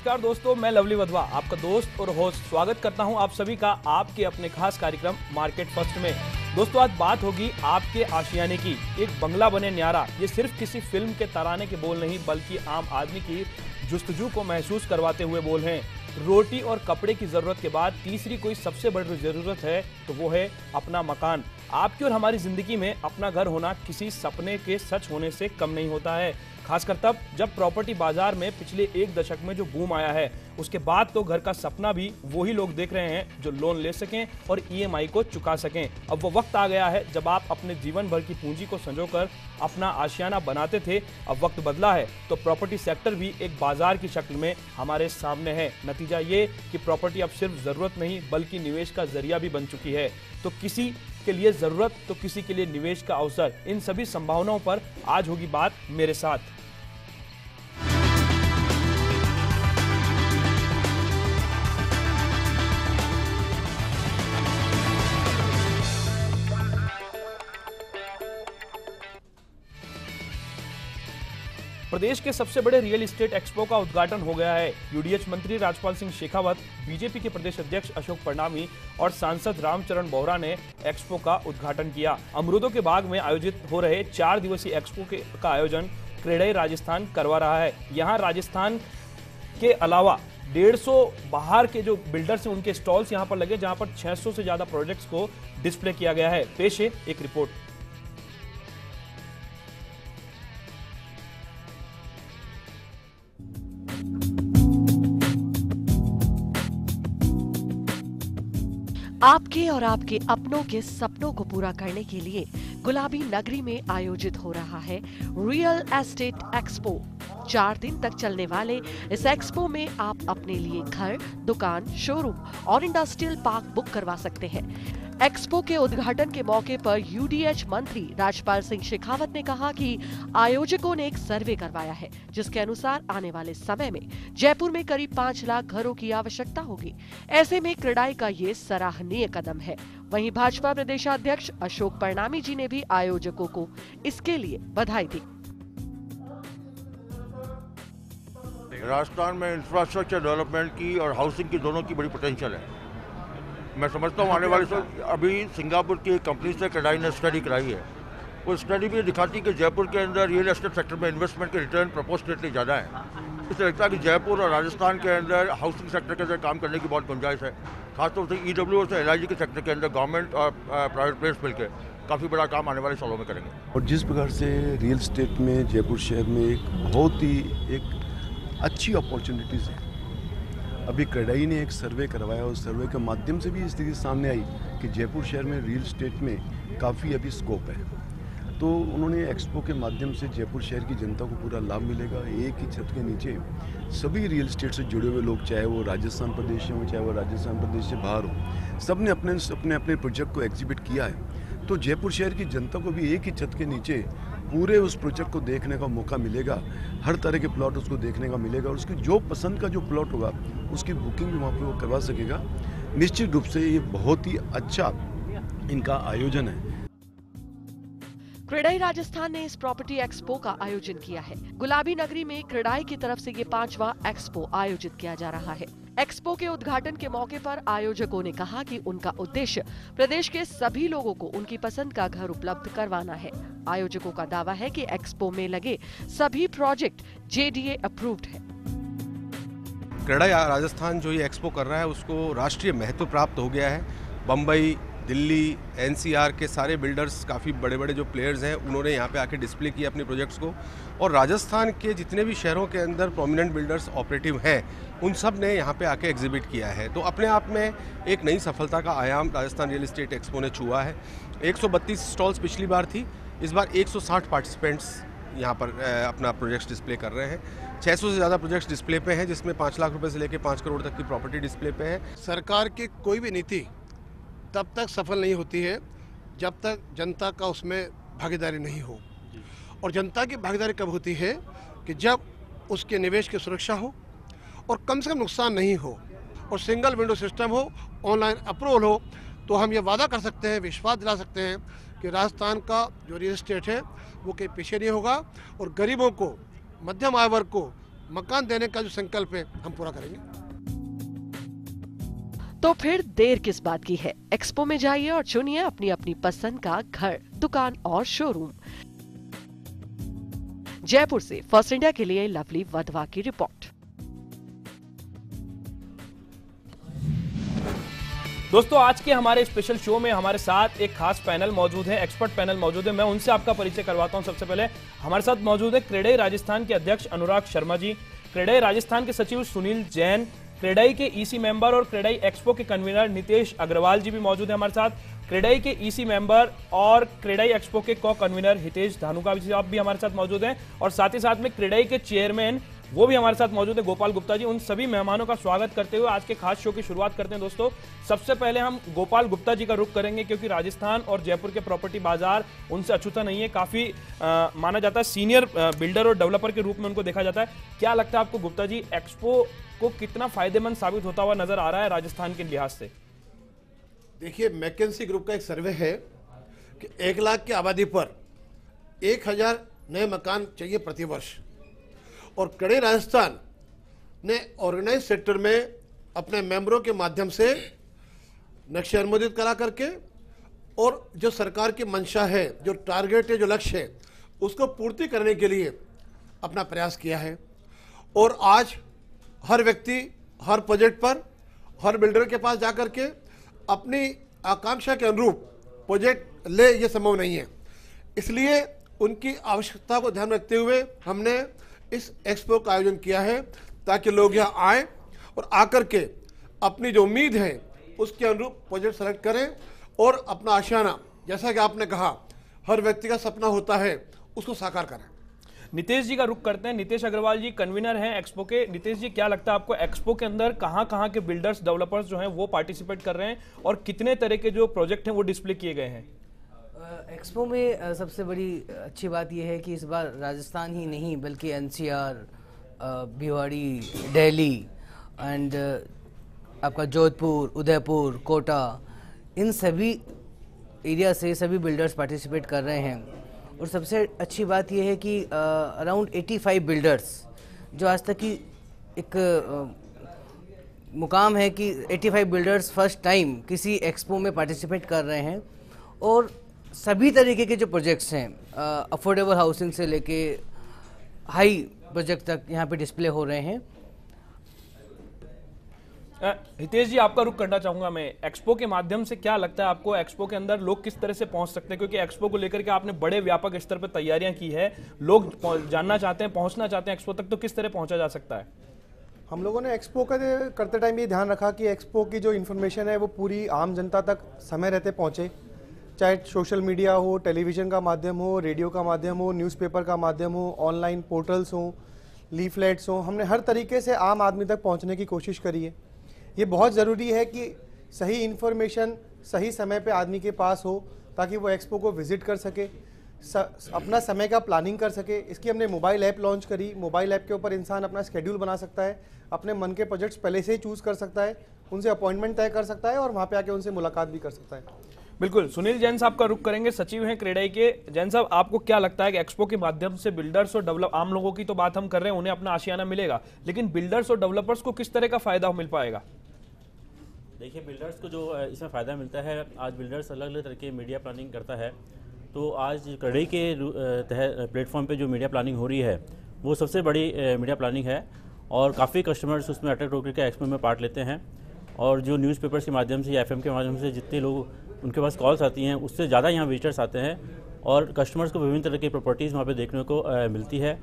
नमस्कार दोस्तों, मैं लवली वधवा आपका दोस्त और होस्ट स्वागत करता हूं आप सभी का आपके अपने खास कार्यक्रम मार्केट फर्स्ट में। दोस्तों, आज बात होगी आपके आशियाने की। एक बंगला बने न्यारा, ये सिर्फ किसी फिल्म के तराने के बोल नहीं बल्कि आम आदमी की जुस्तजू को महसूस करवाते हुए बोल हैं। रोटी और कपड़े की जरूरत के बाद तीसरी कोई सबसे बड़ी जरूरत है तो वो है अपना मकान। आपकी और हमारी जिंदगी में अपना घर होना किसी सपने के सच होने से कम नहीं होता है, खासकर तब जब प्रॉपर्टी बाजार में पिछले एक दशक में जो बूम आया है। उसके बाद तो घर का सपना भी वही लोग देख रहे हैं जो लोन ले सकें और ईएमआई को चुका सकें। अब वो वक्त आ गया है जब आप अपने जीवन भर की पूंजी को संजोकर अपना आशियाना बनाते थे। अब वक्त बदला है तो प्रॉपर्टी सेक्टर भी एक बाजार की शक्ल में हमारे सामने है। नतीजा ये कि प्रॉपर्टी अब सिर्फ जरूरत नहीं बल्कि निवेश का जरिया भी बन चुकी है। तो किसी के लिए जरूरत तो किसी के लिए निवेश का अवसर, इन सभी संभावनाओं पर आज होगी बात मेरे साथ। प्रदेश के सबसे बड़े रियल एस्टेट एक्सपो का उद्घाटन हो गया है। यूडीएच मंत्री राजपाल सिंह शेखावत, बीजेपी के प्रदेश अध्यक्ष अशोक परनामी और सांसद रामचरण बोहरा ने एक्सपो का उद्घाटन किया। अमरूदों के बाग में आयोजित हो रहे 4 दिवसीय एक्सपो का आयोजन क्रेडाई राजस्थान करवा रहा है। यहाँ राजस्थान के अलावा 150 बाहर के जो बिल्डर्स हैं उनके स्टॉल्स यहाँ पर लगे, जहाँ पर 600 से ज्यादा प्रोजेक्ट्स को डिस्प्ले किया गया है। पेश है एक रिपोर्ट। आपके और आपके अपनों के सपनों को पूरा करने के लिए गुलाबी नगरी में आयोजित हो रहा है रियल एस्टेट एक्सपो। 4 दिन तक चलने वाले इस एक्सपो में आप अपने लिए घर, दुकान, शोरूम और इंडस्ट्रियल पार्क बुक करवा सकते हैं। एक्सपो के उद्घाटन के मौके पर यूडीएच मंत्री राजपाल सिंह शेखावत ने कहा कि आयोजकों ने एक सर्वे करवाया है जिसके अनुसार आने वाले समय में जयपुर में करीब 5 लाख घरों की आवश्यकता होगी। ऐसे में क्रेडाई का ये सराहनीय कदम है। वहीं भाजपा प्रदेशाध्यक्ष अशोक परनामी जी ने भी आयोजकों को इसके लिए बधाई दी। राजस्थान में इंफ्रास्ट्रक्चर डेवलपमेंट की और हाउसिंग की दोनों की बड़ी पोटेंशियल है। मैं समझता हूँ आने वाले समय अभी सिंगापुर की एक कंपनी से क्रेडाई ने स्टडी कराई है। वो स्टडी भी दिखाती है कि जयपुर के अंदर रियल एस्टेट सेक्टर में इन्वेस्टमेंट के रिटर्न प्रोपोर्शनेटली ज़्यादा है। इससे लगता है कि जयपुर और राजस्थान के अंदर हाउसिंग सेक्टर के अंदर काम करने की बहुत गुंजाइश है। खासतौर से ईडब्ल्यू और एलआईजी के सेक्टर के अंदर गवर्नमेंट और प्राइवेट प्लेयर्स मिलकर काफ़ी बड़ा काम आने वाले सालों में करेंगे। और जिस प्रकार से रियल एस्टेट में जयपुर शहर में एक बहुत ही एक अच्छी अपॉर्चुनिटीज़ है। अभी क्रेडाई ने एक सर्वे करवाया और सर्वे के माध्यम से भी स्थिति सामने आई कि जयपुर शहर में रियल एस्टेट में काफ़ी अभी स्कोप है। तो उन्होंने एक्सपो के माध्यम से जयपुर शहर की जनता को पूरा लाभ मिलेगा। एक ही छत के नीचे सभी रियल एस्टेट से जुड़े हुए लोग, चाहे वो राजस्थान प्रदेश से हो चाहे वो राजस्थान प्रदेश से बाहर हो, सब ने अपने प्रोजेक्ट को एग्जिबिट किया है। तो जयपुर शहर की जनता को भी एक ही छत के नीचे पूरे उस प्रोजेक्ट को देखने का मौका मिलेगा। हर तरह के प्लॉट उसको देखने का मिलेगा और उसकी जो पसंद का जो प्लॉट होगा उसकी बुकिंग भी वहाँ पे वो करवा सकेगा। निश्चित रूप से ये बहुत ही अच्छा इनका आयोजन है। क्रेडाई राजस्थान ने इस प्रॉपर्टी एक्सपो का आयोजन किया है। गुलाबी नगरी में क्रेडाई की तरफ से ये 5वां एक्सपो आयोजित किया जा रहा है। एक्सपो के उद्घाटन के मौके पर आयोजकों ने कहा कि उनका उद्देश्य प्रदेश के सभी लोगों को उनकी पसंद का घर उपलब्ध करवाना है। आयोजकों का दावा है कि एक्सपो में लगे सभी प्रोजेक्ट जेडीए अप्रूव्ड है। क्रेडाई राजस्थान जो ये एक्सपो कर रहा है उसको राष्ट्रीय महत्व प्राप्त हो गया है। बम्बई, दिल्ली, एनसीआर के सारे बिल्डर्स, काफ़ी बड़े बड़े जो प्लेयर्स हैं, उन्होंने यहाँ पे आके डिस्प्ले किया अपने प्रोजेक्ट्स को। और राजस्थान के जितने भी शहरों के अंदर प्रोमिनेंट बिल्डर्स ऑपरेटिव हैं, उन सब ने यहाँ पे आके एग्जिबिट किया है। तो अपने आप में एक नई सफलता का आयाम राजस्थान रियल एस्टेट एक्सपो ने छुआ है। 132 स्टॉल्स पिछली बार थी, इस बार 160 पार्टिसिपेंट्स यहाँ पर अपना प्रोजेक्ट्स डिस्प्ले कर रहे हैं। 600 से ज़्यादा प्रोजेक्ट्स डिस्प्ले पे हैं, जिसमें 5 लाख रुपये से लेकर 5 करोड़ तक की प्रॉपर्टी डिस्प्ले पे है। सरकार की कोई भी नीति तब तक सफल नहीं होती है जब तक जनता का उसमें भागीदारी नहीं हो। और जनता की भागीदारी कब होती है कि जब उसके निवेश की सुरक्षा हो और कम से कम नुकसान नहीं हो और सिंगल विंडो सिस्टम हो, ऑनलाइन अप्रूवल हो। तो हम ये वादा कर सकते हैं, विश्वास दिला सकते हैं कि राजस्थान का जो रियल एस्टेट है वो कहीं पीछे नहीं होगा और गरीबों को, मध्यम आय वर्ग को मकान देने का जो संकल्प है हम पूरा करेंगे। तो फिर देर किस बात की है, एक्सपो में जाइए और चुनिए अपनी अपनी पसंद का घर, दुकान और शोरूम। जयपुर से फर्स्ट इंडिया के लिए लवली वधवा की रिपोर्ट। दोस्तों, आज के हमारे स्पेशल शो में हमारे साथ एक खास पैनल मौजूद है, एक्सपर्ट पैनल मौजूद है। मैं उनसे आपका परिचय करवाता हूं। सबसे पहले हमारे साथ मौजूद है क्रेडाई राजस्थान के अध्यक्ष अनुराग शर्मा जी, क्रेडाई राजस्थान के सचिव सुनील जैन, क्रेडाई के ईसी मेंबर और क्रेडाई एक्सपो के कन्वीनर नितेश अग्रवाल जी भी मौजूद है हमारे साथ, क्रेडाई के ईसी मेंबर और क्रेडाई एक्सपो के को कन्वीनर हितेश धानुका जी आप भी हमारे साथ मौजूद हैं, और साथ ही साथ में क्रेडाई के चेयरमैन वो भी हमारे साथ मौजूद है गोपाल गुप्ता जी। उन सभी मेहमानों का स्वागत करते हुए आज के खास शो की शुरुआत करते हैं। दोस्तों, सबसे पहले हम गोपाल गुप्ता जी का रुख करेंगे, क्योंकि राजस्थान और जयपुर के प्रॉपर्टी बाजार उनसे अछूता नहीं है। काफी माना जाता है, सीनियर बिल्डर और डेवलपर के रूप में उनको देखा जाता है। क्या लगता है आपको गुप्ता जी, एक्सपो को कितना फायदेमंद साबित होता हुआ नजर आ रहा है राजस्थान के लिहाज से? देखिए, मैकेंसी ग्रुप का एक सर्वे है कि 1 लाख की आबादी पर 1000 नए मकान चाहिए प्रतिवर्ष, और क्रेडाई राजस्थान ने ऑर्गेनाइज सेक्टर में अपने मेंबरों के माध्यम से नक्शे अनुमोदित करा करके और जो सरकार की मंशा है, जो टारगेट है, जो लक्ष्य है, उसको पूर्ति करने के लिए अपना प्रयास किया है। और आज हर व्यक्ति हर प्रोजेक्ट पर हर बिल्डर के पास जाकर के अपनी आकांक्षा के अनुरूप प्रोजेक्ट ले, ये संभव नहीं है। इसलिए उनकी आवश्यकता को ध्यान रखते हुए हमने इस एक्सपो का आयोजन किया है, ताकि लोग यहाँ आए और आकर के अपनी जो उम्मीद है उसके अनुरूप प्रोजेक्ट सेलेक्ट करें और अपना आशियाना, जैसा कि आपने कहा, हर व्यक्ति का सपना होता है, उसको साकार करें। नितेश जी का रुख करते हैं। नितेश अग्रवाल जी कन्वीनर हैं एक्सपो के। नितेश जी, क्या लगता है आपको, एक्सपो के अंदर कहां के बिल्डर्स, डेवलपर्स जो हैं वो पार्टिसिपेट कर रहे हैं और कितने तरह के जो प्रोजेक्ट हैं वो डिस्प्ले किए गए हैं? एक्सपो में सबसे बड़ी अच्छी बात यह है कि इस बार राजस्थान ही नहीं बल्कि एनसीआर, भिवाड़ी, दिल्ली एंड आपका जोधपुर, उदयपुर, कोटा, इन सभी एरिया से सभी बिल्डर्स पार्टिसिपेट कर रहे हैं। और सबसे अच्छी बात यह है कि अराउंड 85 बिल्डर्स, जो आज तक की एक मुकाम है कि 85 बिल्डर्स फर्स्ट टाइम किसी एक्सपो में पार्टिसिपेट कर रहे हैं। और सभी तरीके के जो प्रोजेक्ट्स हैं, अफोर्डेबल हाउसिंग से लेके हाई प्रोजेक्ट तक यहाँ पे डिस्प्ले हो रहे हैं। हितेश जी, आपका रुख करना चाहूंगा मैं। एक्सपो के माध्यम से क्या लगता है आपको, एक्सपो के अंदर लोग किस तरह से पहुंच सकते हैं? क्योंकि एक्सपो को लेकर के आपने बड़े व्यापक स्तर पर तैयारियां की है, लोग जानना चाहते हैं, पहुंचना चाहते हैं एक्सपो तक, तो किस तरह पहुंचा जा सकता है? हम लोगों ने एक्सपो करते टाइम ये ध्यान रखा कि एक्सपो की जो इन्फॉर्मेशन है वो पूरी आम जनता तक समय रहते पहुंचे, चाहे सोशल मीडिया हो, टेलीविज़न का माध्यम हो, रेडियो का माध्यम हो, न्यूज़पेपर का माध्यम हो, ऑनलाइन पोर्टल्स हो, लीफलेट्स हो। हमने हर तरीके से आम आदमी तक पहुंचने की कोशिश करी है। ये बहुत ज़रूरी है कि सही इन्फॉर्मेशन सही समय पे आदमी के पास हो, ताकि वो एक्सपो को विज़िट कर सके, अपना समय का प्लानिंग कर सके। इसकी हमने मोबाइल ऐप लॉन्च करी। मोबाइल ऐप के ऊपर इंसान अपना शेड्यूल बना सकता है, अपने मन के प्रोजेक्ट्स पहले से ही चूज़ कर सकता है, उनसे अपॉइंटमेंट तय कर सकता है और वहाँ पे आके उनसे मुलाकात भी कर सकता है। बिल्कुल। सुनील जैन साहब का रुख करेंगे, सचिव हैं क्रेडाई के। जैन साहब, आपको क्या लगता है कि एक्सपो के माध्यम से बिल्डर्स और डेवलप, आम लोगों की तो बात हम कर रहे हैं, उन्हें अपना आशियाना मिलेगा, लेकिन बिल्डर्स और डेवलपर्स को किस तरह का फायदा मिल पाएगा? देखिए, बिल्डर्स को जो इसमें फ़ायदा मिलता है, आज बिल्डर्स अलग अलग तरह के मीडिया प्लानिंग करता है, तो आज क्रेडाई के प्लेटफॉर्म पे जो मीडिया प्लानिंग हो रही है वो सबसे बड़ी मीडिया प्लानिंग है, और काफ़ी कस्टमर्स उसमें अट्रैक्ट होकर के एक्सपो में पार्ट लेते हैं। और जो न्यूज़पेपर्स के माध्यम से या FM के माध्यम से जितने लोग उनके पास कॉल्स आती हैं, उससे ज़्यादा यहाँ विजिटर्स आते हैं, और कस्टमर्स को विभिन्न तरह की प्रॉपर्टीज़ वहाँ पे देखने को मिलती है,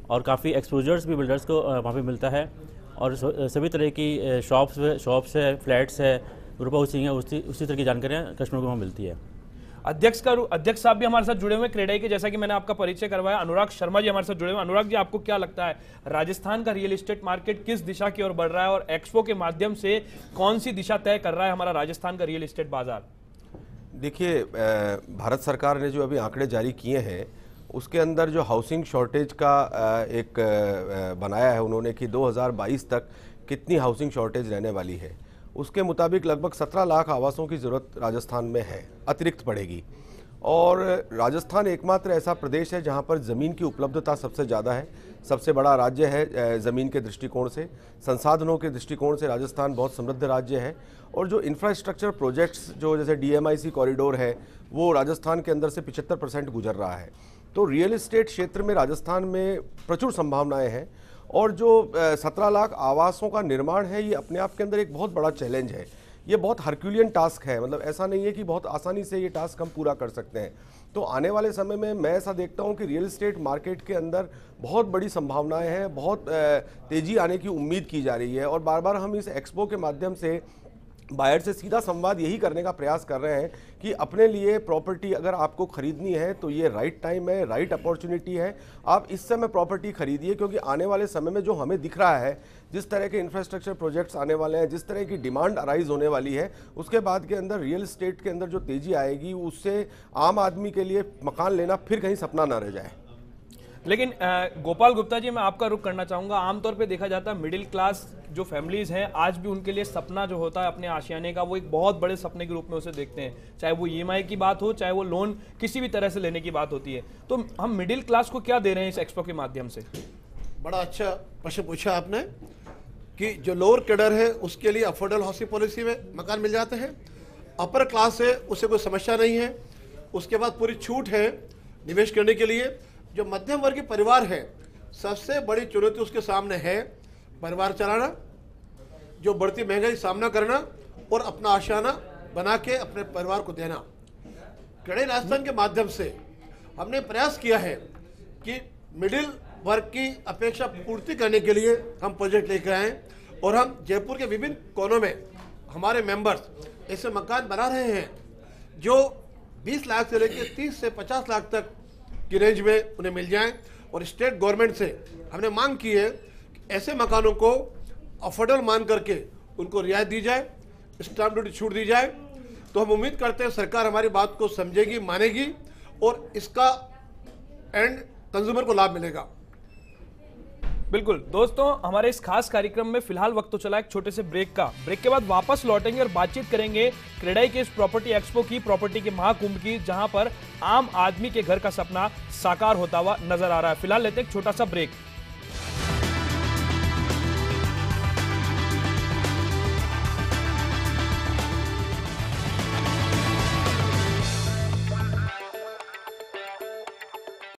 और काफ़ी एक्सपोजर्स भी बिल्डर्स को वहाँ पे मिलता है, और सभी तरह की शॉप्स है, फ्लैट्स है, ग्रुप हाउसिंग है, उसी तरह की जानकारियाँ कस्टमर को वहाँ मिलती है। अध्यक्ष साहब भी हमारे साथ जुड़े हुए क्रेडाई के, जैसा कि मैंने आपका परिचय करवाया। अनुराग शर्मा जी हमारे साथ जुड़े हुए। अनुराग जी, आपको क्या लगता है, राजस्थान का रियल एस्टेट मार्केट किस दिशा की ओर बढ़ रहा है, और एक्सपो के माध्यम से कौन सी दिशा तय कर रहा है हमारा राजस्थान का रियल एस्टेट बाजार? देखिए, भारत सरकार ने जो अभी आंकड़े जारी किए हैं उसके अंदर जो हाउसिंग शॉर्टेज का एक बनाया है उन्होंने कि 2022 तक कितनी हाउसिंग शॉर्टेज रहने वाली है, उसके मुताबिक लगभग 17 लाख आवासों की ज़रूरत राजस्थान में है, अतिरिक्त पड़ेगी। और राजस्थान एकमात्र ऐसा प्रदेश है जहां पर ज़मीन की उपलब्धता सबसे ज़्यादा है, सबसे बड़ा राज्य है ज़मीन के दृष्टिकोण से, संसाधनों के दृष्टिकोण से राजस्थान बहुत समृद्ध राज्य है। और जो इंफ्रास्ट्रक्चर प्रोजेक्ट्स जो जैसे DMIC कॉरिडोर है वो राजस्थान के अंदर से 75% गुजर रहा है। तो रियल एस्टेट क्षेत्र में राजस्थान में प्रचुर संभावनाएं हैं और जो 17 लाख आवासों का निर्माण है ये अपने आप के अंदर एक बहुत बड़ा चैलेंज है। ये बहुत हरक्यूलियन टास्क है, मतलब ऐसा नहीं है कि बहुत आसानी से ये टास्क हम पूरा कर सकते हैं। तो आने वाले समय में मैं ऐसा देखता हूँ कि रियल एस्टेट मार्केट के अंदर बहुत बड़ी संभावनाएं हैं, बहुत तेज़ी आने की उम्मीद की जा रही है। और बार बार हम इस एक्सपो के माध्यम से बायर से सीधा संवाद यही करने का प्रयास कर रहे हैं कि अपने लिए प्रॉपर्टी अगर आपको खरीदनी है तो ये राइट टाइम है, राइट अपॉर्चुनिटी है, आप इस समय प्रॉपर्टी खरीदिए। क्योंकि आने वाले समय में जो हमें दिख रहा है, जिस तरह के इंफ्रास्ट्रक्चर प्रोजेक्ट्स आने वाले हैं, जिस तरह की डिमांड अराइज होने वाली है, उसके बाद के अंदर रियल एस्टेट के अंदर जो तेज़ी आएगी उससे आम आदमी के लिए मकान लेना फिर कहीं सपना ना रह जाए। लेकिन गोपाल गुप्ता जी, मैं आपका रुख करना चाहूंगा। आमतौर पे देखा जाता है मिडिल क्लास जो फैमिलीज हैं आज भी उनके लिए सपना जो होता है अपने आशियाने का, वो एक बहुत बड़े सपने के रूप में उसे देखते हैं, चाहे वो EMI की बात हो, चाहे वो लोन किसी भी तरह से लेने की बात होती है। तो हम मिडिल क्लास को क्या दे रहे हैं इस एक्सपो के माध्यम से? बड़ा अच्छा प्रश्न पूछा आपने कि जो लोअर कैडर है उसके लिए अफोर्डेबल हाउसिंग पॉलिसी में मकान मिल जाते हैं, अपर क्लास है उसे कोई समस्या नहीं है, उसके बाद पूरी छूट है निवेश करने के लिए। जो मध्यम वर्गीय परिवार है सबसे बड़ी चुनौती उसके सामने है परिवार चलाना, जो बढ़ती महंगाई सामना करना और अपना आशियाना बना के अपने परिवार को देना। क्रेडाई राजस्थान के माध्यम से हमने प्रयास किया है कि मिडिल वर्ग की अपेक्षा पूर्ति करने के लिए हम प्रोजेक्ट लेकर आए और हम जयपुर के विभिन्न कोनों में हमारे मेंबर्स ऐसे मकान बना रहे हैं जो 20 लाख से लेकर 30 से 50 लाख तक की रेंज में उन्हें मिल जाएं। और स्टेट गवर्नमेंट से हमने मांग की है कि ऐसे मकानों को अफोर्डेबल मान करके उनको रियायत दी जाए, स्टाम्प ड्यूटी छूट दी जाए। तो हम उम्मीद करते हैं सरकार हमारी बात को समझेगी, मानेगी और इसका एंड कंज्यूमर को लाभ मिलेगा। बिल्कुल दोस्तों, हमारे इस खास कार्यक्रम में फिलहाल वक्त तो चला एक छोटे से ब्रेक का। ब्रेक के बाद वापस लौटेंगे और बातचीत करेंगे क्रेडाई के इस प्रॉपर्टी एक्सपो की, प्रॉपर्टी के महाकुंभ की, जहां पर आम आदमी के घर का सपना साकार होता हुआ नजर आ रहा है। फिलहाल लेते हैं एक छोटा सा ब्रेक।